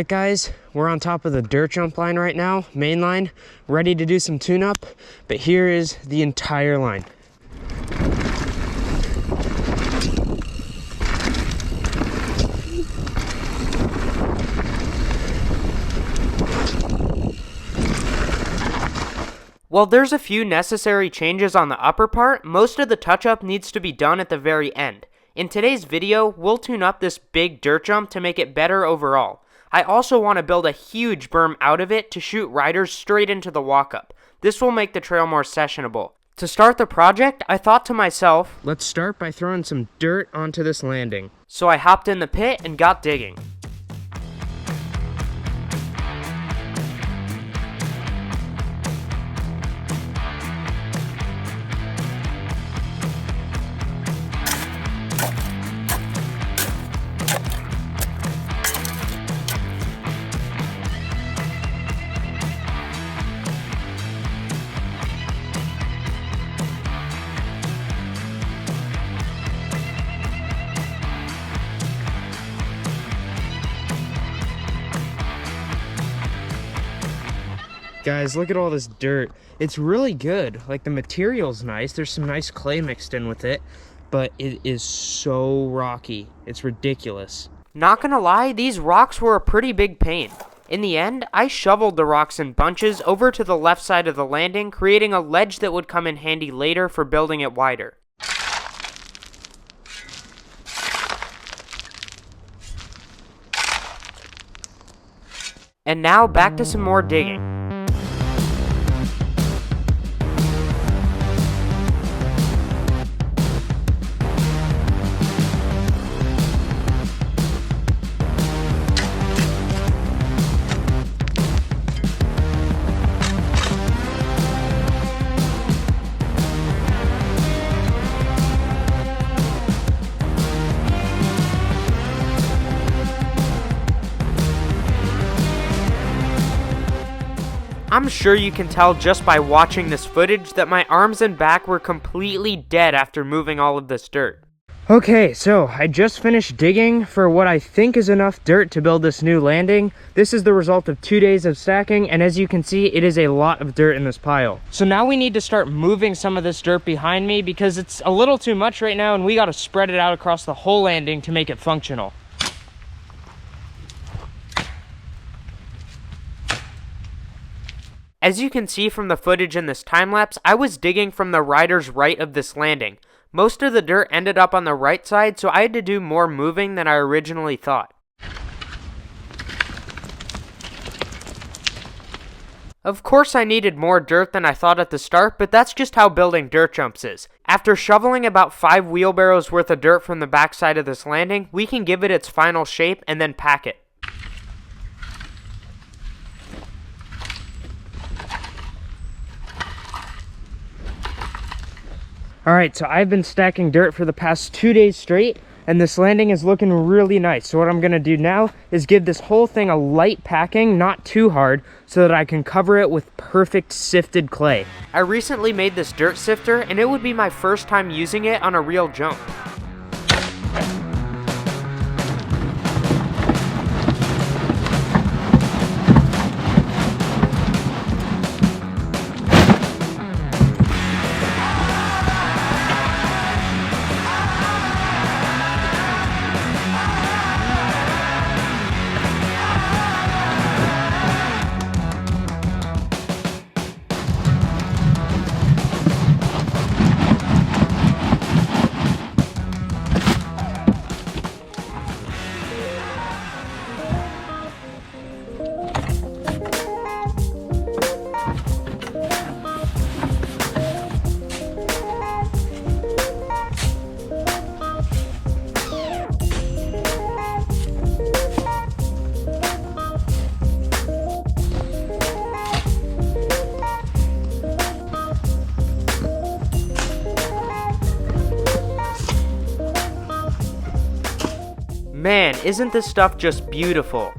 Alright guys, we're on top of the dirt jump line right now, main line, ready to do some tune-up, but here is the entire line. While there's a few necessary changes on the upper part, most of the touch-up needs to be done at the very end. In today's video, we'll tune up this big dirt jump to make it better overall. I also want to build a huge berm out of it to shoot riders straight into the walk-up. This will make the trail more sessionable. To start the project, I thought to myself, let's start by throwing some dirt onto this landing. So I hopped in the pit and got digging. Guys, look at all this dirt. It's really good. Like, the material's nice. There's some nice clay mixed in with it, but it is so rocky. It's ridiculous. Not gonna lie, these rocks were a pretty big pain. In the end, I shoveled the rocks in bunches over to the left side of the landing, creating a ledge that would come in handy later for building it wider. And now back to some more digging. I'm sure you can tell just by watching this footage that my arms and back were completely dead after moving all of this dirt. Okay, so I just finished digging for what I think is enough dirt to build this new landing. This is the result of 2 days of stacking, and as you can see, it is a lot of dirt in this pile. So now we need to start moving some of this dirt behind me because it's a little too much right now, and we got to spread it out across the whole landing to make it functional. As you can see from the footage in this time-lapse, I was digging from the rider's right of this landing. Most of the dirt ended up on the right side, so I had to do more moving than I originally thought. Of course I needed more dirt than I thought at the start, but that's just how building dirt jumps is. After shoveling about 5 wheelbarrows worth of dirt from the backside of this landing, we can give it its final shape and then pack it. Alright, so I've been stacking dirt for the past 2 days straight, and this landing is looking really nice. So what I'm going to do now is give this whole thing a light packing, not too hard, so that I can cover it with perfect sifted clay. I recently made this dirt sifter, and it would be my first time using it on a real jump. Man, isn't this stuff just beautiful?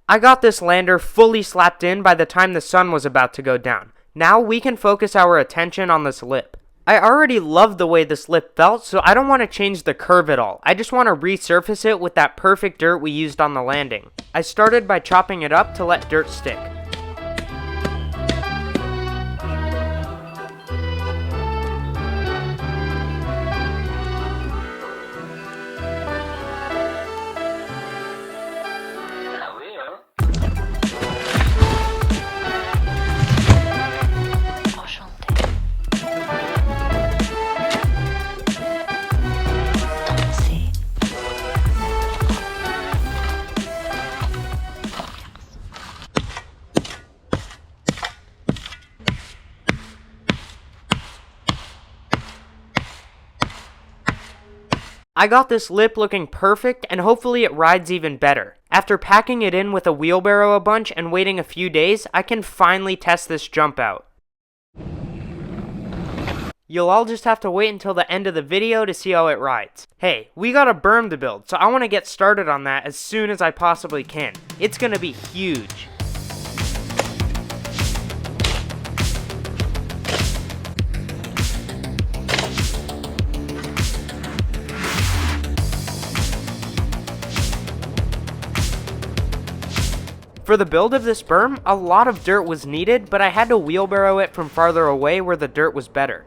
I got this lander fully slapped in by the time the sun was about to go down. Now we can focus our attention on this lip. I already loved the way this lip felt, so I don't want to change the curve at all. I just want to resurface it with that perfect dirt we used on the landing. I started by chopping it up to let dirt stick. I got this lip looking perfect, and hopefully it rides even better. After packing it in with a wheelbarrow a bunch and waiting a few days, I can finally test this jump out. You'll all just have to wait until the end of the video to see how it rides. Hey, we got a berm to build, so I want to get started on that as soon as I possibly can. It's gonna be huge. For the build of this berm, a lot of dirt was needed, but I had to wheelbarrow it from farther away where the dirt was better.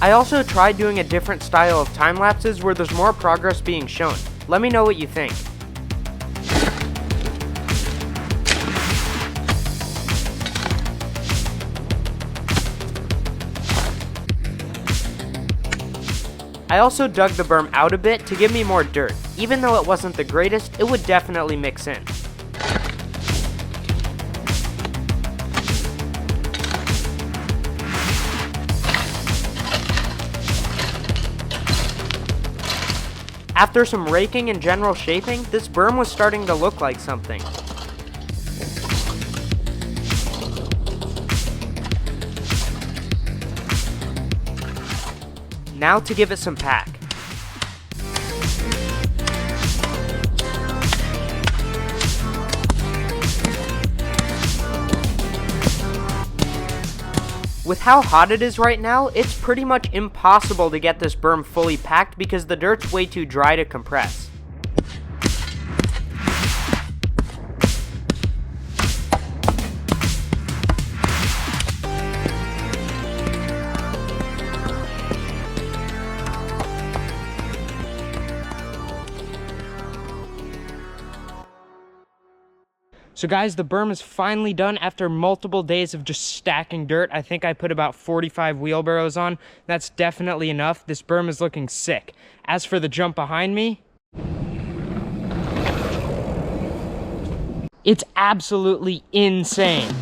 I also tried doing a different style of time lapses where there's more progress being shown. Let me know what you think. I also dug the berm out a bit to give me more dirt. Even though it wasn't the greatest, it would definitely mix in. After some raking and general shaping, this berm was starting to look like something. Now to give it some pack. With how hot it is right now, it's pretty much impossible to get this berm fully packed because the dirt's way too dry to compress. So guys, the berm is finally done after multiple days of just stacking dirt. I think I put about 45 wheelbarrows on. That's definitely enough. This berm is looking sick. As for the jump behind me, it's absolutely insane.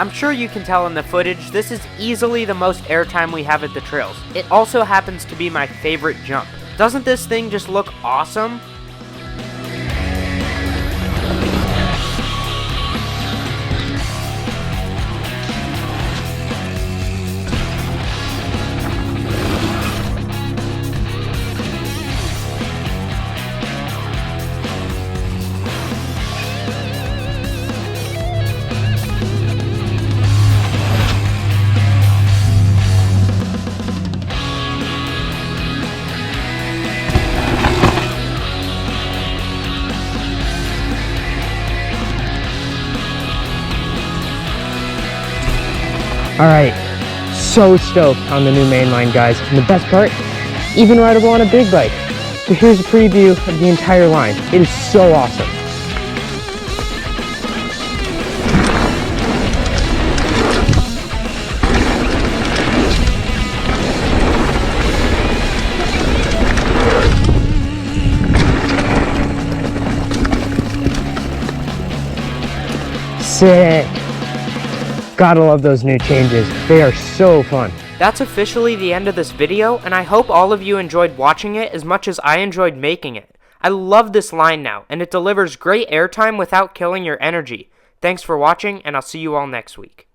I'm sure you can tell in the footage, this is easily the most airtime we have at the trails. It also happens to be my favorite jump. Doesn't this thing just look awesome? Alright, so stoked on the new mainline, guys. And the best part, even rideable on a big bike. So here's a preview of the entire line. It is so awesome. Sick. Gotta love those new changes. They are so fun. That's officially the end of this video, and I hope all of you enjoyed watching it as much as I enjoyed making it. I love this line now, and it delivers great airtime without killing your energy. Thanks for watching, and I'll see you all next week.